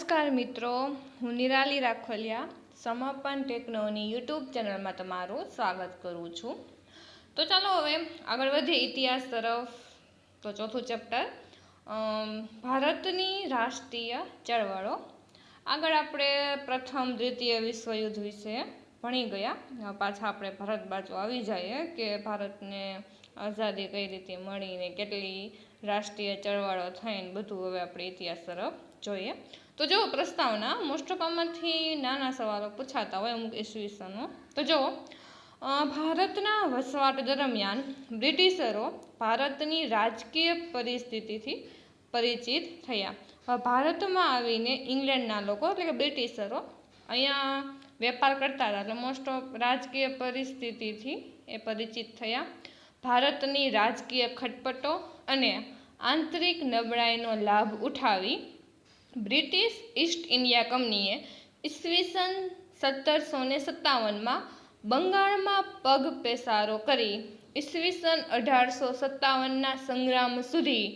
નમસ્કાર મિત્રો, હું નિરાલી રાખોલિયા સમાપન ટેકનોની યુટ્યુબ ચેનલમાં તમારું સ્વાગત કરું છું। તો ચાલો હવે આગળ વધીએ ઇતિહાસ તરફ। તો ચોથું ચેપ્ટર ભારતની રાષ્ટ્રીય ચળવળો। આગળ આપણે પ્રથમ દ્વિતીય વિશ્વયુદ્ધ વિશે ભણી ગયા। પાછા આપણે ભારત બાજુ આવી જઈએ કે ભારતને આઝાદી કઈ રીતે મળીને કેટલી રાષ્ટ્રીય ચળવળો થઈને બધું હવે આપણે ઇતિહાસ તરફ જોઈએ। તો જો પ્રસ્તાવના મોસ્ટ ઓફ આમાંથી નાના સવાલો પૂછાતા હોય અમુક ઈસવીસનો। તો જો ભારતના વસવાટ દરમિયાન બ્રિટિશરો ભારતની રાજકીય પરિસ્થિતિથી પરિચિત થયા। ભારતમાં આવીને ઇંગ્લેન્ડના લોકો એટલે કે બ્રિટિશરો અહીંયા વેપાર કરતા હતા, એટલે મોસ્ટ ઓફ રાજકીય પરિસ્થિતિથી એ પરિચિત થયા। ભારતની રાજકીય ખટપટો અને આંતરિક નબળાઈનો લાભ ઉઠાવી બ્રિટિશ ઈસ્ટ ઇન્ડિયા કંપનીએ ઈસવીસન 1757માં બંગાળમાં પગ પેસારો કરી ઈસવીસન 1857ના સંગ્રામ સુધી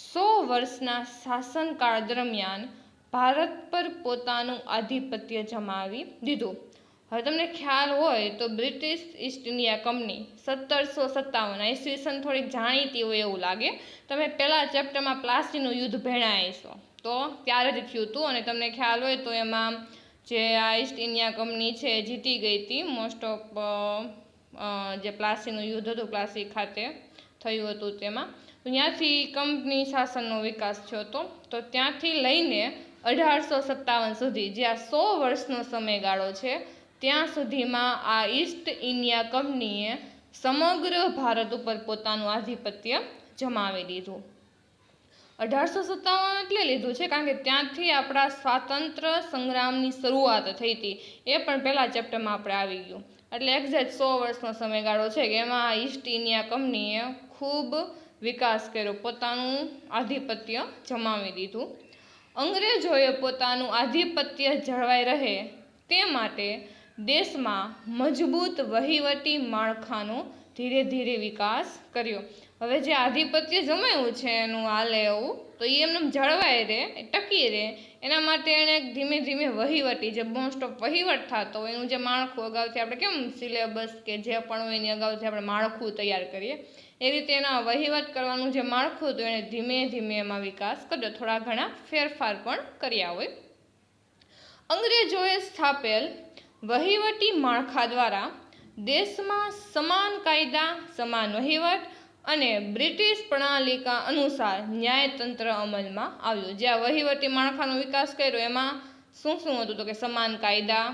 100 વર્ષના શાસનકાળ દરમિયાન ભારત પર પોતાનું આધિપત્ય જમાવી દીધું। હવે તમને ખ્યાલ હોય તો બ્રિટિશ ઈસ્ટ ઇન્ડિયા કંપની 1757 ઈસવીસન થોડીક જાણીતી હોય એવું લાગે। તમે પહેલા ચેપ્ટરમાં પ્લાસીનું યુદ્ધ ભણાવીશો તો ત્યારે જ થયું હતું, અને તમને ખ્યાલ હોય તો એમાં જે આ ઈસ્ટ ઇન્ડિયા કંપની છે એ જીતી ગઈ હતી મોસ્ટ ઓફ જે પ્લાસીનું યુદ્ધ હતું, પ્લાસી ખાતે થયું હતું તેમાં। તો ત્યાંથી કંપની શાસનનો વિકાસ થયો હતો। તો ત્યાંથી લઈને 1857 સુધી જે આ 100 વર્ષનો સમયગાળો છે ત્યાં સુધીમાં આ ઈસ્ટ ઇન્ડિયા કંપનીએ સમગ્ર ભારત ઉપર પોતાનું આધિપત્ય જમાવી દીધું। 1857 એટલે લીધું છે કારણ કે ત્યાંથી આપણા સ્વાતંત્ર્ય સંગ્રામની શરૂઆત થઈ હતી, એ પણ પહેલા ચેપ્ટરમાં આપણે આવી ગયું। એટલે એક્ઝેક્ટ 100 વર્ષનો સમયગાળો છે કે એમાં ઈસ્ટ ઇન્ડિયા કંપનીએ ખૂબ વિકાસ કર્યો, પોતાનું આધિપત્ય જમાવી દીધું। અંગ્રેજોએ પોતાનું આધિપત્ય જળવાઈ રહે તે માટે દેશમાં મજબૂત વહીવટી માળખાનો ધીરે ધીરે વિકાસ કર્યો। હવે જે આધિપત્ય જમાયું છે એનું હાલે એવું, તો એ એમને જળવાઈ રહે, ટકી રહે, એના માટે એણે ધીમે ધીમે વહીવટી જે મોસ્ટ ઓફ વહીવટ થતો હોય એનું જે માળખું અગાઉથી આપણે કેમ સિલેબસ કે જે પણ હોય એની અગાઉથી આપણે માળખું તૈયાર કરીએ, એ રીતે એના વહીવટ કરવાનું જે માળખું હતું એણે ધીમે ધીમે એમાં વિકાસ કર્યો, થોડા ઘણા ફેરફાર પણ કર્યા હોય। અંગ્રેજોએ સ્થાપેલ વહીવટી માળખા દ્વારા દેશમાં સમાન કાયદા, સમાન વહીવટ અને બ્રિટિશ પ્રણાલિકા અનુસાર ન્યાયતંત્ર અમલમાં આવ્યું। જે આ વહીવટી માળખાનો વિકાસ કર્યો એમાં શું હતું તો કે સમાન કાયદા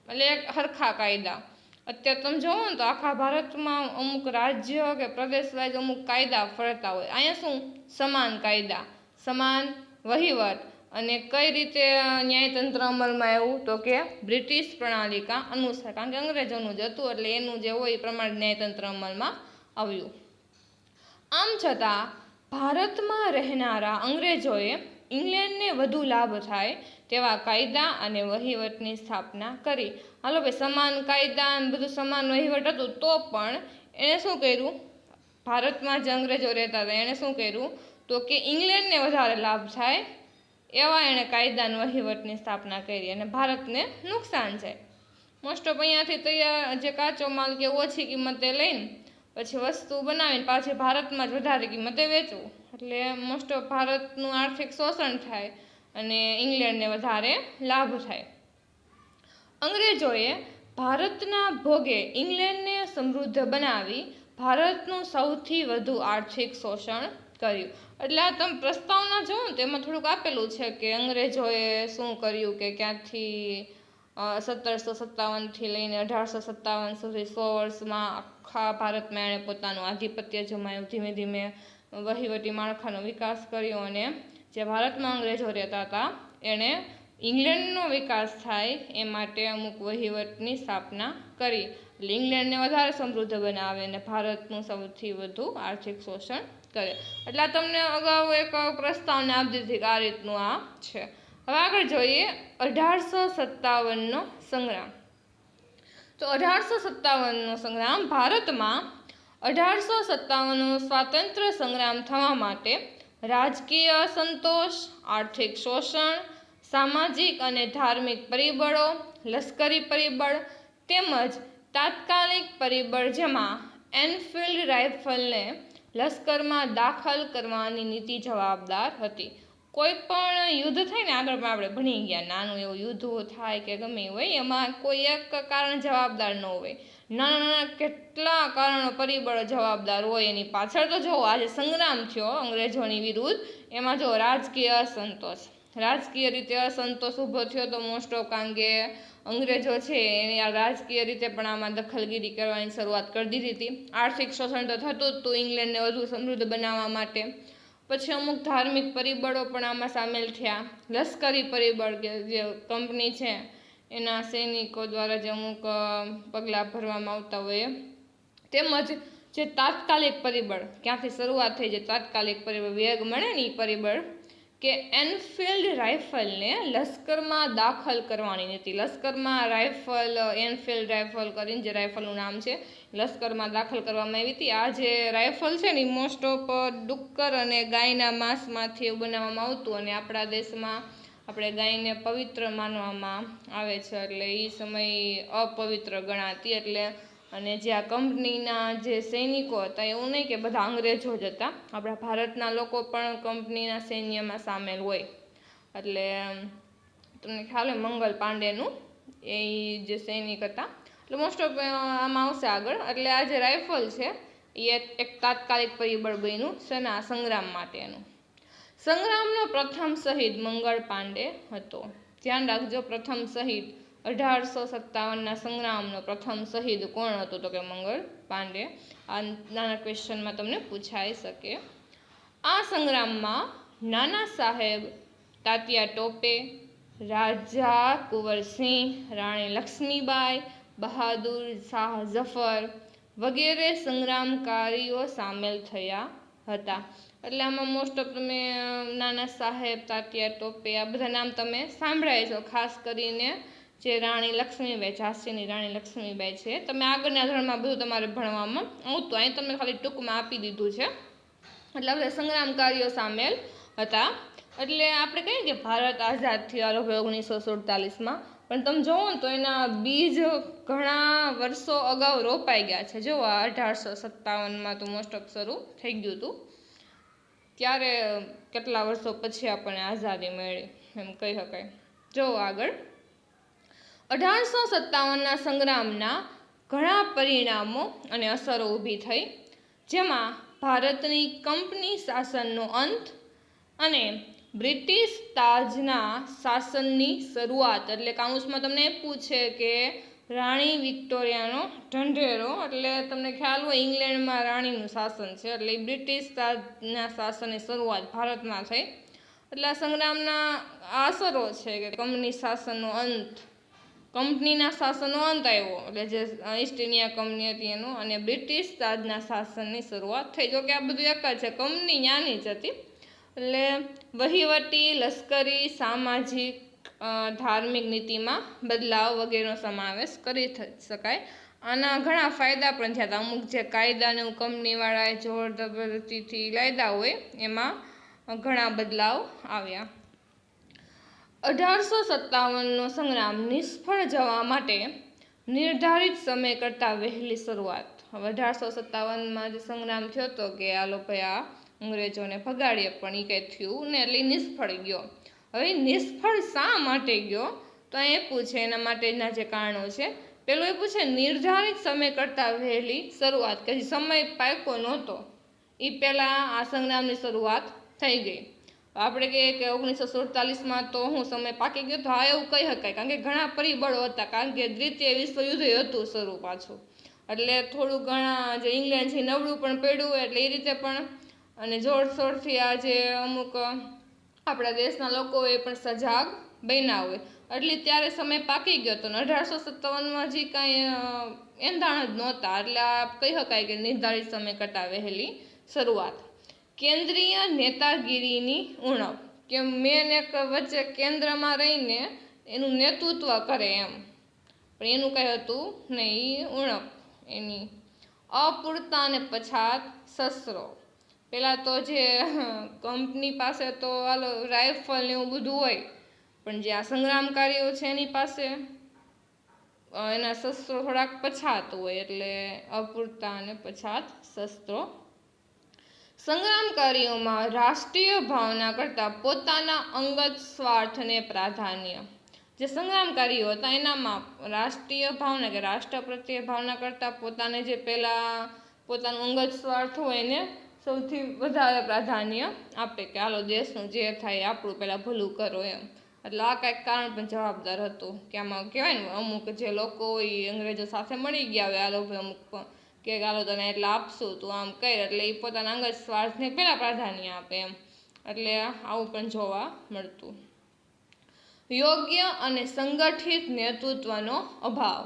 એટલે હરખા કાયદા। અત્યારે તમે જોવો ને તો આખા ભારતમાં અમુક રાજ્ય કે પ્રદેશ વાઇઝ અમુક કાયદા ફરતા હોય, અહીંયા શું સમાન કાયદા, સમાન વહીવટ અને કઈ રીતે ન્યાયતંત્ર અમલમાં આવ્યું તો કે બ્રિટિશ પ્રણાલિકા અનુસાર, કારણ કે અંગ્રેજોનું જ હતું એટલે એનું જે હોય એ પ્રમાણે ન્યાયતંત્ર અમલમાં આવ્યું। આમ છતાં ભારતમાં રહેનારા અંગ્રેજોએ ઇંગ્લેન્ડને વધુ લાભ થાય તેવા કાયદા અને વહીવટની સ્થાપના કરી। હાલો ભાઈ, સમાન કાયદા અને બધું સમાન વહીવટ હતું તો પણ એણે શું કર્યું, ભારતમાં જે અંગ્રેજો રહેતા હતા એણે શું કર્યું તો કે ઇંગ્લેન્ડને વધારે લાભ થાય એવા એણે કાયદા અને વહીવટની સ્થાપના કરી અને ભારતને નુકસાન છે। મોસ્ટ ઓફ અહીંયાથી તૈયાર જે કાચો માલ કે ઓછી કિંમતે લઈને પછી વસ્તુ બનાવીને પાછી ભારતમાં જ વધારે કિંમતે વેચવું, એટલે મોસ્ટ ઓફ ભારતનું આર્થિક શોષણ થાય અને ઇંગ્લેન્ડને વધારે લાભ થાય। અંગ્રેજોએ ભારતના ભોગે ઇંગ્લેન્ડને સમૃદ્ધ બનાવી ભારતનું સૌથી વધુ આર્થિક શોષણ કર્યું। એટલે આ તમે પ્રસ્તાવના જુઓ ને તેમાં થોડુંક આપેલું છે કે અંગ્રેજોએ શું કર્યું કે ક્યાંથી 1757થી લઈને 1857 સુધી 100 વર્ષમાં આખા ભારતમાં એણે પોતાનું આધિપત્ય જમાયું, ધીમે ધીમે વહીવટી માળખાનો વિકાસ કર્યો અને જે ભારતમાં અંગ્રેજો રહેતા હતા એણે ઇંગ્લેન્ડનો વિકાસ થાય એ માટે અમુક વહીવટની સ્થાપના કરી, એટલે ઇંગ્લેન્ડને વધારે સમૃદ્ધ બનાવે અને ભારતનું સૌથી વધુ આર્થિક શોષણ કરે। એટલે આ તમને અગાઉ એક પ્રસ્તાવના આપી દીધી કે આ રીતનું આ છે। હવે આગળ જોઈએ 1857નો સંગ્રામ। તો 1857નો સંગ્રામ ભારતમાં 1857નો સ્વાતંત્ર્ય સંગ્રામ થવા માટે રાજકીય અસંતોષ, આર્થિક શોષણ, સામાજિક અને ધાર્મિક પરિબળો, લશ્કરી પરિબળ તેમજ તાત્કાલિક પરિબળ, જેમાં એનફિલ્ડ રાઇફલને લશ્કરમાં દાખલ કરવાની નીતિ જવાબદાર હતી. કોઈ પણ યુદ્ધ થાય ને, આગળ પણ આપણે ભણી ગયા, નાનું એવું યુદ્ધ થાય કે ગમે હોય, એમાં કોઈ એક કારણ જવાબદાર ન હોય, નાના નાના કેટલા કારણો પરિબળો જવાબદાર હોય એની પાછળ. તો જો આજે સંગ્રામ થયો અંગ્રેજોની વિરુદ્ધ, એમાં જો રાજકીય રીતે અસંતોષ ઊભો થયો તો મોસ્ટ ઓફ, કારણ કે અંગ્રેજો છે એને આ રાજકીય રીતે પણ આમાં દખલગીરી કરવાની શરૂઆત કરી દીધી હતી. આર્થિક શોષણ તો થતું જ હતું ઇંગ્લેન્ડને વધુ સમૃદ્ધ બનાવવા માટે. પછી અમુક ધાર્મિક પરિબળો પણ આમાં સામેલ થયા. લશ્કરી પરિબળ કે જે કંપની છે એના સૈનિકો દ્વારા જે અમુક પગલાં ભરવામાં આવતા હોય, તેમજ જે તાત્કાલિક પરિબળ, ક્યાંથી શરૂઆત થઈ, જે તાત્કાલિક પરિબળ વેગ મળે ને એ પરિબળ, કે એનફિલ્ડ રાઇફલને લશ્કરમાં દાખલ કરવાની નીતિ. લશ્કરમાં રાઇફલ, એનફિલ્ડ રાઇફલ કરીને જે રાઇફલનું નામ છે, લશ્કરમાં દાખલ કરવામાં આવી હતી. આ જે રાઇફલ છે ને એ મોસ્ટ ઓફ ડુક્કર અને ગાયના માંસમાંથી એવું બનાવવામાં આવતું, અને આપણા દેશમાં આપણે ગાયને પવિત્ર માનવામાં આવે છે, એટલે એ સમય અપવિત્ર ગણાતી. એટલે અને જે આ કંપનીના જે સૈનિકો હતા, એવું નહીં કે બધા અંગ્રેજો જ હતા, આપણા ભારતના લોકો પણ કંપનીના સૈન્યમાં સામેલ હોય. એટલે તમને ખ્યાલ હોય મંગલ પાંડેનું એ જે સૈનિક હતા, એટલે મોસ્ટ ઓફ આમાં આવશે આગળ. એટલે આ જે રાઇફલ છે એ એક તાત્કાલિક પરિબળ બન્યું સેના સંગ્રામ માટેનું. સંગ્રામનો પ્રથમ શહીદ મંગળ પાંડે હતો. ધ્યાન રાખજો, પ્રથમ શહીદ 1857ના સંગ્રામનો પ્રથમ શહીદ કોણ હતો? તો કે મંગળ પાંડે. આ નાના ક્વેશ્ચનમાં તમને પૂછાઈ શકે. આ સંગ્રામમાં નાના સાહેબ તાત્યા ટોપે, રાજા કુંવરસિંહ, રાણી લક્ષ્મીબાઈ, બહાદુર શાહ ઝફર વગેરે સંગ્રામકારીઓ સામેલ થયા હતા. એટલે આમાં મોસ્ટ ઓફ તમે નાના સાહેબ, તાત્યા ટોપે, આ બધા નામ તમે સાંભળાય છો. ખાસ કરીને જે રાણી લક્ષ્મીબાઈ, ઝાંસીની રાણી લક્ષ્મીબાઈ છે, તમે આગળના ધોરણમાં બધું તમારે ભણવામાં આવતું, અહીં તમને ખાલી ટૂંકમાં આપી દીધું છે. એટલે બધા સંગ્રામકારીઓ સામેલ હતા. એટલે આપણે કહીએ કે ભારત આઝાદ થયો 1947માં, પણ તમે જોવો ને તો એના બીજ ઘણા વર્ષો અગાઉ રોપાઈ ગયા છે. જો 1857માં તો મોસ્ટ ઓફ શરૂ થઈ ગયું હતું, ત્યારે કેટલા વર્ષો પછી આપણને આઝાદી મળી એમ કહી શકાય. જો આગળ 1857ના સંગ્રામના ઘણા પરિણામો અને અસરો ઊભી થઈ, જેમાં ભારતની કંપની શાસનનો અંત અને બ્રિટિશ તાજના શાસનની શરૂઆત. એટલે કાઉન્સમાં તમને એ પૂછે કે રાણી વિક્ટોરિયાનો ઢંઢેરો, એટલે તમને ખ્યાલ હોય ઇંગ્લેન્ડમાં રાણીનું શાસન છે, એટલે બ્રિટિશ તાજના શાસનની શરૂઆત ભારતમાં થઈ. એટલે આ સંગ્રામના અસરો છે કે કંપની શાસનનો અંત, કંપનીના શાસનનો અંત આવ્યો, એટલે જે ઈસ્ટ ઇન્ડિયા કંપની હતી એનો, અને બ્રિટિશ તાજના શાસનની શરૂઆત થઈ. જોકે આ બધું એક જ છે, કંપની ન્યાની જ હતી. એટલે વહીવટી, લશ્કરી, સામાજિક, ધાર્મિક નીતિમાં બદલાવ વગેરેનો સમાવેશ કરી શકાય. આના ઘણા ફાયદા પણ થયા હતા. અમુક જે કાયદાને કંપનીવાળાએ જોર જબરદસ્તીથી લાયદા હોય એમાં ઘણા બદલાવ આવ્યા. 1857નો સંગ્રામ નિષ્ફળ જવા માટે નિર્ધારિત સમય કરતાં વહેલી શરૂઆત. હવે 1857માં જે સંગ્રામ થયો હતો કે આલો ભાઈ આ અંગ્રેજોને ભગાડીએ, પણ એ કંઈ થયું ને, એટલે નિષ્ફળ ગયો. હવે નિષ્ફળ શા માટે ગયો? તો એ પૂછે, એના માટેના જે કારણો છે. પેલું એ પૂછે નિર્ધારિત સમય કરતાં વહેલી શરૂઆત, કે સમય પાક્યો નહોતો એ પહેલાં આ સંગ્રામની શરૂઆત થઈ ગઈ. આપણે કહીએ કે 1947માં તો હું સમય પાકી ગયો, તો હા એવું કહી શકાય, કારણ કે ઘણા પરિબળો હતા, કારણ કે દ્વિતીય વિશ્વયુદ્ધ હતું શરૂ પાછું, એટલે થોડું ઘણા જે ઇંગ્લેન્ડ છે નબળું પણ પડ્યું હોય, એટલે એ રીતે પણ, અને જોરશોરથી આ જે અમુક આપણા દેશના લોકો એ પણ સજાગ બન્યા હોય, એટલે ત્યારે સમય પાકી ગયો હતો. 1857માં જે કાંઈ એંધાણ જ નહોતા, એટલે આ કહી શકાય કે નિર્ધારિત સમય કરતાં વહેલી શરૂઆત. કેન્દ્રીય નેતાગીરીની ઉણપ, કે મેન એક વચ્ચે કેન્દ્રમાં રહીને એનું નેતૃત્વ કરે એમ, પણ એનું કંઈ હતું નહીં, ઉણપ એની. અપૂરતા અને પછાત શસ્ત્રો. પહેલાં તો જે કંપની પાસે તો હાલો રાઇફલ ને એવું બધું હોય, પણ જે આ સંગ્રામકારીઓ છે એની પાસે એના શસ્ત્રો થોડાક પછાત હોય, એટલે અપૂરતા અને પછાત શસ્ત્રો. સંગ્રામકારીઓમાં રાષ્ટ્રીય ભાવના કરતાં પોતાના અંગત સ્વાર્થને પ્રાધાન્ય. જે સંગ્રામકારીઓ હતા એનામાં રાષ્ટ્રીય ભાવના કે રાષ્ટ્ર પ્રત્યે ભાવના કરતાં પોતાને જે પહેલાં પોતાનું અંગત સ્વાર્થ હોય એને સૌથી વધારે પ્રાધાન્ય આપે કે હાલો દેશનું જે થાય આપણું પહેલાં ભલું કરો એમ. એટલે આ કાંઈક કારણ પણ જવાબદાર હતું કે આમાં કહેવાય ને અમુક જે લોકો હોય અંગ્રેજો સાથે મળી ગયા હોય આ લોકો અમુક કે હાલો તને એટલે આપશું તું આમ કહે, એટલે એ પોતાના અંગત સ્વાર્થને પહેલાં પ્રાધાન્ય આપે એમ. એટલે આવું પણ જોવા મળતું. યોગ્ય અને સંગઠિત નેતૃત્વનો અભાવ.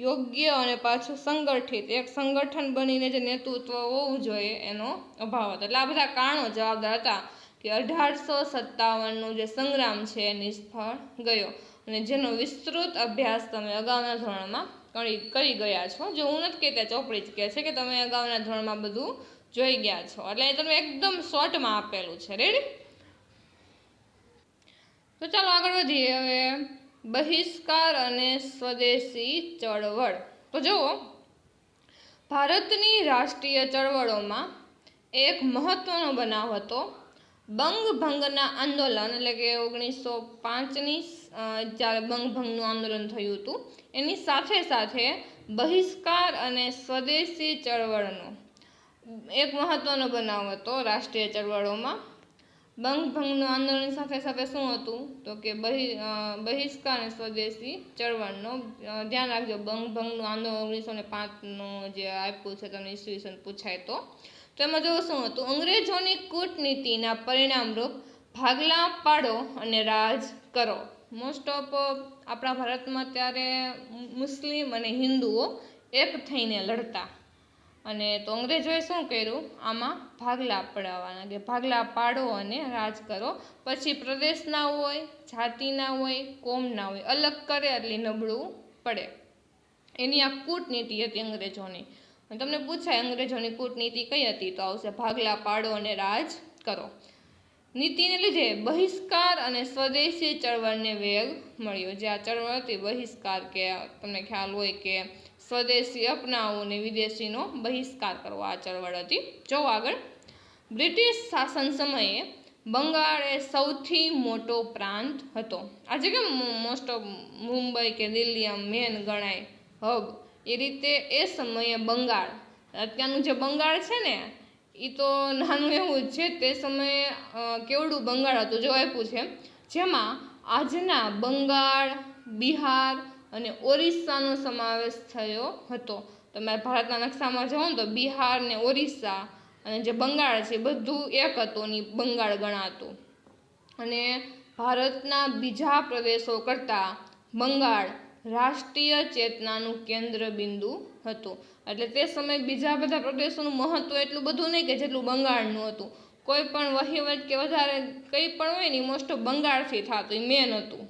યોગ્ય અને પાછું સંગઠિત એક સંગઠન બનીને જે નેતૃત્વ હોવું જોઈએ એનો અભાવ હતો. એટલે આ બધા કારણો જવાબદાર હતા કે 1857નું જે સંગ્રામ છે એ નિષ્ફળ ગયો, અને જેનો વિસ્તૃત અભ્યાસ તમે અગાઉના ધોરણમાં કરી ગયા છો. જો હું નથી કહેતા, ચોપડી જ કહે છે કે તમે અગાઉના ધોરણમાં બધું જોઈ ગયા છો, એટલે એ તમે એકદમ શોર્ટમાં આપેલું છે. રેડી? તો ચાલો આગળ વધીએ. હવે બહિષ્કાર અને સ્વદેશી ચળવળ. તો જુઓ, ભારતની રાષ્ટ્રીય ચળવળોમાં એક મહત્વનો બનાવ હતો બંગભંગના આંદોલન, એટલે કે 1905ની જ્યારે બંગભંગનું આંદોલન થયું હતું એની સાથે સાથે બહિષ્કાર અને સ્વદેશી ચળવળનો એક મહત્વનો બનાવ હતો રાષ્ટ્રીય ચળવળોમાં. બંગભંગનું આંદોલન સાથે સાથે શું હતું તો કે બહિષ્કાર અને સ્વદેશી ચળવળનો. ધ્યાન રાખજો, બંગભંગનું આંદોલન 1905નું જે આપ્યું છે તમને ઈસવીસન પૂછાય તો એમાં જો શું હતું, અંગ્રેજોની કૂટનીતિના પરિણામરૂપ ભાગલા પાડો અને રાજ કરો. મોસ્ટ ઓફ આપણા ભારતમાં ત્યારે મુસ્લિમ અને હિન્દુઓ એક થઈને લડતા, અને તો અંગ્રેજોએ શું કર્યું, આમાં ભાગલા પડાવવાના કે ભાગલા પાડો અને રાજ કરો. પછી પ્રદેશના હોય, જાતિના હોય, કોમના હોય, અલગ કરે એટલે નબળું પડે. એની આ કૂટનીતિ હતી અંગ્રેજોની. અને તમને પૂછાય અંગ્રેજોની કૂટનીતિ કઈ હતી, તો આવશે ભાગલા પાડો અને રાજ કરો. નીતિને લીધે બહિષ્કાર અને સ્વદેશી ચળવળને વેગ મળ્યો. જે આ ચળવળ હતી બહિષ્કાર, કે તમને ખ્યાલ હોય કે સ્વદેશી અપનાવવું ને વિદેશીનો બહિષ્કાર કરવો, આ ચળવળ હતી. જો આગળ, બ્રિટિશ શાસન સમયે બંગાળ એ સૌથી મોટો પ્રાંત હતો. આજે કેમ મોસ્ટ ઓફ મુંબઈ કે દિલ્હી આમ મેન ગણાય હબ, એ રીતે એ સમયે બંગાળ, અત્યારનું જે બંગાળ છે ને એ તો નાનું એવું જ છે. તે સમયે કેવડું બંગાળ હતું જો આપ્યું છે, જેમાં આજના બંગાળ, બિહાર અને ઓરિસ્સાનો સમાવેશ થયો હતો. તમે ભારતના નકશામાં જોવો ને તો બિહાર ને ઓરિસ્સા અને જે બંગાળ છે બધું એક હતું ને બંગાળ ગણાતું. અને ભારતના બીજા પ્રદેશો કરતાં બંગાળ રાષ્ટ્રીય ચેતનાનું કેન્દ્ર બિંદુ હતું. એટલે તે સમયે બીજા બધા પ્રદેશોનું મહત્વ એટલું બધું નહીં કે જેટલું બંગાળનું હતું. કોઈ પણ વહીવટ કે વધારે કંઈ પણ હોય ને મોસ્ટ ઓફ બંગાળથી થતું, એ મેન હતું.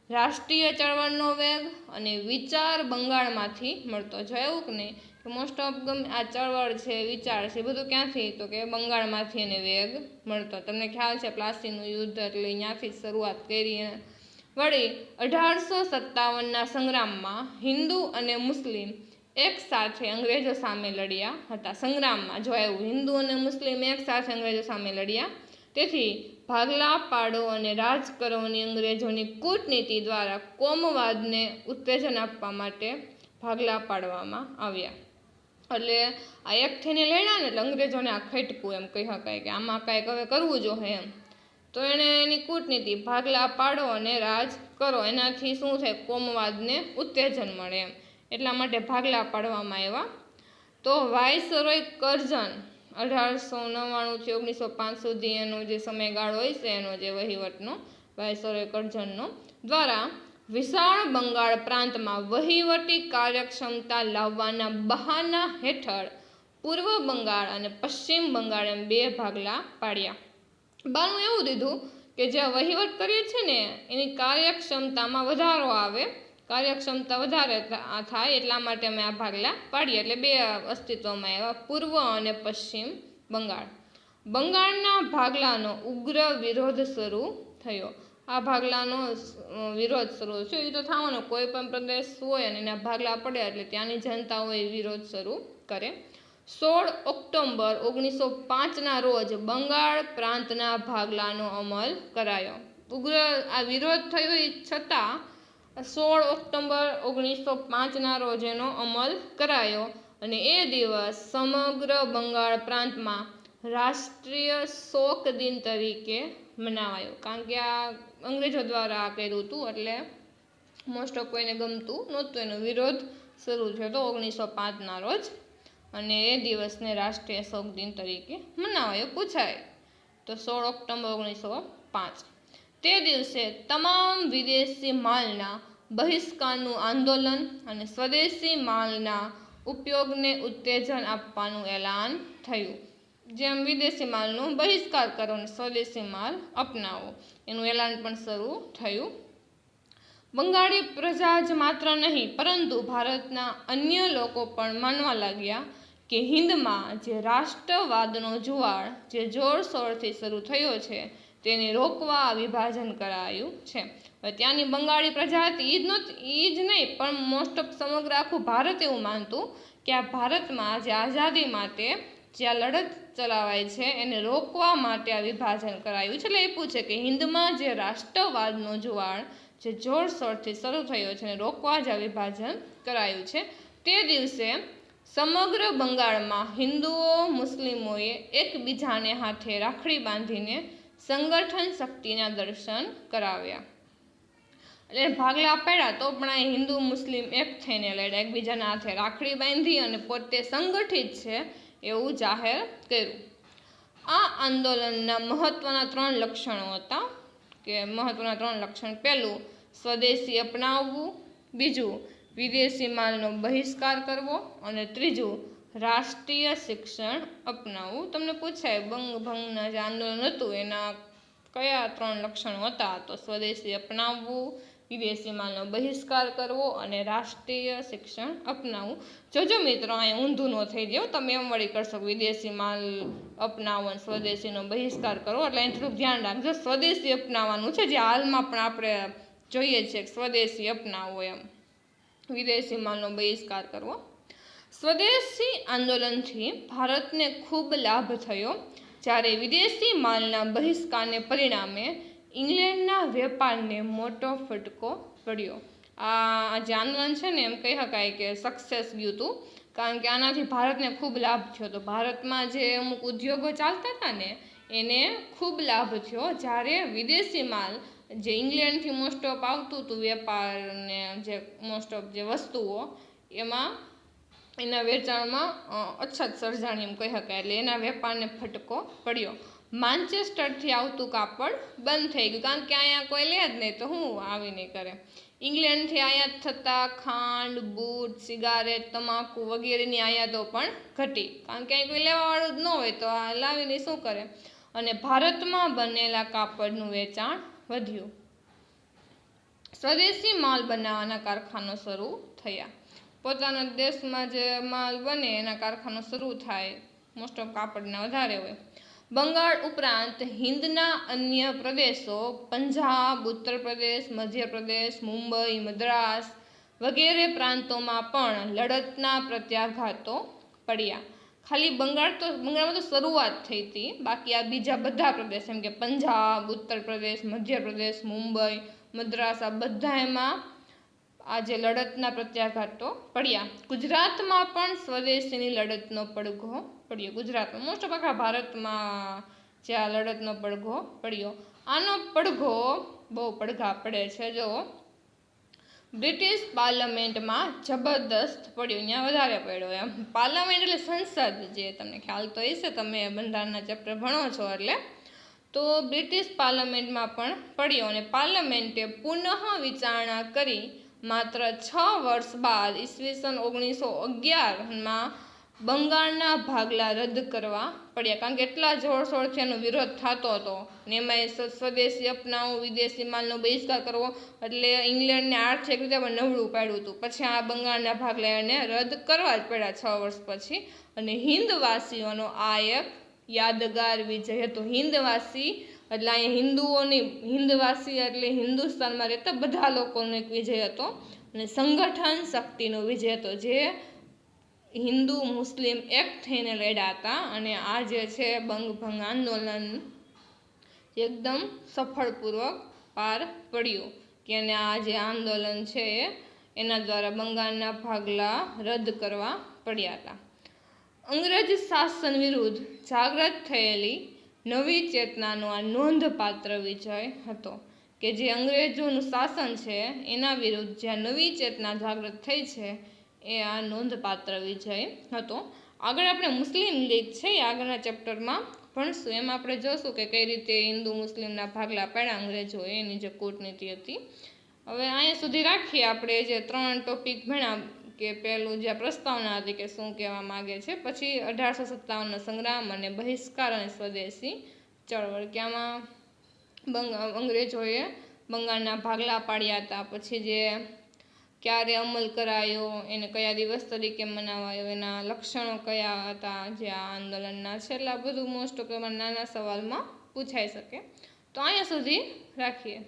રાષ્ટ્રીય ચળવળનો વેગ અને વિચાર બંગાળમાંથી મળતો. જોયું કે નહીં કે મોસ્ટ ઓફ આ ચળવળ છે, વિચાર છે, બધું ક્યાંથી, તો કે બંગાળમાંથી એને વેગ મળતો. તમને ખ્યાલ છે પ્લાસીનું યુદ્ધ એટલે ત્યાંથી જ શરૂઆત કરી. વળી 1857ના સંગ્રામમાં હિન્દુ અને મુસ્લિમ એક સાથે અંગ્રેજો સામે લડ્યા હતા. સંગ્રામમાં જો એવું હિન્દુ અને મુસ્લિમ એક સાથે અંગ્રેજો સામે લડ્યા. તેથી ભાગલા પાડો અને રાજ કરોની અંગ્રેજોની કૂટનીતિ દ્વારા કોમવાદને ઉત્તેજન આપવા માટે ભાગલા પાડવામાં આવ્યા. એટલે આ એક થઈને લડ્યા ને એટલે અંગ્રેજોને આ ખટકું એમ કહી શકાય કે આમાં કાંઈક હવે કરવું જોઈએ એમ. તો એણે એની કૂટનીતિ ભાગલા પાડો અને રાજ કરો, એનાથી શું થાય, કોમવાદને ઉત્તેજન મળે એમ. એટલા માટે ભાગલા પાડવામાં આવ્યા. તો વાઇસરોય કરઝન 1899થી 1905 સુધી એનો જે સમયગાળો હોય છે એનો જે વહીવટનો વાઇસરોય કરઝનનો દ્વારા વિશાળ બંગાળ પ્રાંતમાં વહીવટી કાર્યક્ષમતા લાવવાના બહાના હેઠળ પૂર્વ બંગાળ અને પશ્ચિમ બંગાળ એમ બે ભાગલા પાડ્યા. બાનું એવું દીધું કે જે વહીવટ કરીએ છે ને એની કાર્યક્ષમતામાં વધારો આવે, કાર્યક્ષમતા વધારે થાય એટલા માટે અમે આ ભાગલા પાડીએ. એટલે બે અસ્તિત્વમાં આવ્યા, પૂર્વ અને પશ્ચિમ બંગાળ. બંગાળના ભાગલાનો ઉગ્ર વિરોધ શરૂ થયો. આ ભાગલાનો વિરોધ શરૂ થયો. એ તો થવાનો, કોઈ પણ પ્રદેશ હોય અને એના ભાગલા પડે એટલે ત્યાંની જનતાઓ એ વિરોધ શરૂ કરે. 16 ઓક્ટોબર 1905ના રોજ બંગાળ પ્રાંતના ભાગલાનો અમલ કરાયો. ઉગ્ર આ વિરોધ થયો એ છતાં 16 ઓક્ટોબર 1905ના રોજ એનો અમલ કરાયો અને એ દિવસ સમગ્ર બંગાળ પ્રાંતમાં રાષ્ટ્રીય શોક દિન તરીકે મનાવાયો. કારણ કે આ અંગ્રેજો દ્વારા આ કર્યું હતું એટલે મોસ્ટ ઓફ કોઈને ગમતું નહોતું. એનો વિરોધ શરૂ થયો હતો 1905ના રોજ અને એ દિવસને રાષ્ટ્રીય શોક દિન તરીકે મનાવાયો. પૂછાય તો 16 ઓક્ટોબર 1905. તે દિવસે તમામ વિદેશી માલના બહિષ્કારનું આંદોલન અને સ્વદેશી માલના ઉપયોગને ઉત્તેજન આપવાનું એલાન થયું. જેમ વિદેશી માલનો બહિષ્કાર કરો અને સ્વદેશી માલ અપનાવો એનું એલાન પણ શરૂ થયું. બંગાળી પ્રજા જ માત્ર નહીં પરંતુ ભારતના અન્ય લોકો પણ માનવા લાગ્યા કે હિંદમાં જે રાષ્ટ્રવાદનો જુવાળ જે જોરશોરથી શરૂ થયો છે તેને રોકવા વિભાજન કરાયું છે. હવે ત્યાંની બંગાળી પ્રજા હતી એ જ નહીં પણ મોસ્ટ ઓફ સમગ્ર આખું ભારત એવું માનતું કે આ ભારતમાં જે આઝાદી માટે જે આ લડત ચલાવાય છે એને રોકવા માટે આ વિભાજન કરાયું છે. એટલે એ પૂછે કે હિંદમાં જે રાષ્ટ્રવાદનો જુવાળ જે જોરશોરથી શરૂ થયો છે એને રોકવા જ આ વિભાજન કરાયું છે. તે દિવસે સમગ્ર બંગાળમાં હિન્દુઓ મુસ્લિમોએ એકબીજાને હાથે રાખડી બાંધીને સંગઠન શક્તિના દર્શન કરાવ્યા. એટલે ભાગલા પડ્યા તો પણ આ હિન્દુ મુસ્લિમ એક થઈને લડ્યા, એકબીજાના હાથે રાખડી બાંધી અને પોતે સંગઠિત છે એવું જાહેર કર્યું. આ આંદોલનના મહત્વના 3 લક્ષણો હતા કે મહત્વના 3 લક્ષણ: પહેલું, સ્વદેશી અપનાવવું; બીજું, વિદેશી માલનો બહિષ્કાર કરવો; અને ત્રીજું, રાષ્ટ્રીય શિક્ષણ અપનાવવું. તમને પૂછાય બંગભંગના જે આંદોલન હતું એના કયા 3 લક્ષણો હતા? તો સ્વદેશી અપનાવવું, વિદેશી માલનો બહિષ્કાર કરવો અને રાષ્ટ્રીય શિક્ષણ અપનાવવું. જોજો મિત્રો, અહીંયા ઊંધું ન થઈ જાય, તમે એમ વળી કરશો વિદેશી માલ અપનાવો અને સ્વદેશીનો બહિષ્કાર કરવો. એટલે અહીં થોડુંક ધ્યાન રાખજો, સ્વદેશી અપનાવવાનું છે જે હાલમાં પણ આપણે જોઈએ છીએ કે સ્વદેશી અપનાવવો, એમ વિદેશી માલનો બહિષ્કાર કરવો. સ્વદેશી આંદોલનથી ભારતને ખૂબ લાભ થયો, જ્યારે વિદેશી માલના બહિષ્કારને પરિણામે ઇંગ્લેન્ડના વેપારને મોટો ફટકો પડ્યો. આ જે આંદોલન છે ને એમ કહી શકાય કે સક્સેસ ગયું હતું, કારણ કે આનાથી ભારતને ખૂબ લાભ થયો હતો. ભારતમાં જે અમુક ઉદ્યોગો ચાલતા હતા ને એને ખૂબ લાભ થયો, જ્યારે વિદેશી માલ જે ઇંગ્લેન્ડથી મોસ્ટ ઓફ આવતું હતું વેપારને જે મોસ્ટ ઓફ જે વસ્તુઓ એમાં એના વેચાણમાં અછત સર્જાણી એમ કહી શકાય. એટલે એના વેપારને ફટકો પડ્યો. માન્ચેસ્ટરથી આવતું કાપડ બંધ થઈ ગયું, કારણ કે અહીંયા કોઈ લે જ નહીં તો હું આવી નહીં કરે. ઇંગ્લેન્ડથી આયાત થતા ખાંડ, બૂટ, સિગારેટ, તમાકુ વગેરેની આયાતો પણ ઘટી, કારણ કે અહીં કોઈ લેવાવાળું જ ન હોય તો આ લાવીને શું કરે. અને ભારતમાં બનેલા કાપડનું વેચાણ વધ્યું. સ્વદેશી માલ બનાવવાના કારખાનો શરૂ થયા. પોતાના દેશમાં જે માલ બને એના કારખાનો શરૂ થાય, મોસ્ટ ઓફ કાપડના વધારે હોય. બંગાળ ઉપરાંત હિંદના અન્ય પ્રદેશો પંજાબ, ઉત્તર પ્રદેશ, મધ્યપ્રદેશ, મુંબઈ, મદ્રાસ વગેરે પ્રાંતોમાં પણ લડતના પ્રત્યાઘાતો પડ્યા. ખાલી બંગાળમાં તો શરૂઆત થઈ હતી, બાકી આ બીજા બધા પ્રદેશ એમ કે પંજાબ, ઉત્તર પ્રદેશ, મધ્યપ્રદેશ, મુંબઈ, મદ્રાસ આ બધા એમાં આ જે લડતના પ્રત્યાઘાતો પડ્યા. ગુજરાતમાં પણ સ્વદેશીની લડતનો પડઘો પડ્યો. ગુજરાતમાં મોસ્ટ ઓફ આખા ભારતમાં જે આ લડતનો પડઘો પડ્યો. આનો પડઘો બહુ પડઘા પડે છે. જો બ્રિટિશ પાર્લામેન્ટમાં જબરદસ્ત પડ્યો, ત્યાં વધારે પડ્યો. એમ પાર્લામેન્ટ એટલે સંસદ, જે તમને ખ્યાલ તો હશે, તમે બંધારણના ચેપ્ટર ભણો છો એટલે. તો બ્રિટિશ પાર્લામેન્ટમાં પણ પડ્યો અને પાર્લામેન્ટે પુનઃ વિચારણા કરી માત્ર 6 વર્ષ બાદ ઈસવીસન 1911માં બંગાળના ભાગલા રદ કરવા પડ્યા. કારણ કે એટલા જોરશોરથી એનો વિરોધ થતો હતો ને એમાં સ્વદેશી અપનાવવું, વિદેશી માલનો બહિષ્કાર કરવો, એટલે ઇંગ્લેન્ડને આર્થિક રીતે પણ નબળું પાડ્યું હતું. પછી આ બંગાળના ભાગલા એને રદ કરવા જ પડ્યા 6 વર્ષ પછી. અને હિંદવાસીઓનો આ એક યાદગાર વિજય હતો. હિંદવાસી એટલે અહીંયા હિન્દુઓની હિન્દવાસી એટલે હિન્દુસ્તાનમાં રહેતા બધા લોકોનો એક વિજય હતો અને સંગઠન શક્તિનો વિજય હતો, જે હિન્દુ મુસ્લિમ એક થઈને લડ્યા હતા અને આ જે છે બંગભંગ આંદોલન એકદમ સફળપૂર્વક પાર પડ્યું કે અને આ જે આંદોલન છે એના દ્વારા બંગાળના ભાગલા રદ કરવા પડ્યા હતા. અંગ્રેજ શાસન વિરુદ્ધ જાગૃત થયેલી નવી ચેતનાનો આ નોંધપાત્ર વિજય હતો કે જે અંગ્રેજોનું શાસન છે એના વિરુદ્ધ જ્યાં નવી ચેતના જાગૃત થઈ છે એ આ નોંધપાત્ર વિજય હતો. આગળ આપણે મુસ્લિમ લીગ છે એ આગળના ચેપ્ટરમાં ભણશું. એમાં આપણે જોશું કે કઈ રીતે હિન્દુ મુસ્લિમના ભાગલા પડ્યા અંગ્રેજોએ, એની જે કૂટનીતિ હતી. હવે અહીંયા સુધી રાખીએ આપણે જે 3 ટોપિક ભણ્યા કે પહેલું જે પ્રસ્તાવના હતી કે શું કહેવા માગે છે, પછી 1857નો સંગ્રામ અને બહિષ્કાર અને સ્વદેશી ચળવળ કે આમાં અંગ્રેજોએ બંગાળના ભાગલા પાડ્યા હતા, પછી જે ક્યારે અમલ કરાયો, એને કયા દિવસ તરીકે મનાવાયો, એના લક્ષણો કયા હતા જે આ આંદોલનના છે, એટલે આ બધું મોસ્ટ ઓફ નાના સવાલમાં પૂછાઈ શકે. તો અહીંયા સુધી રાખીએ.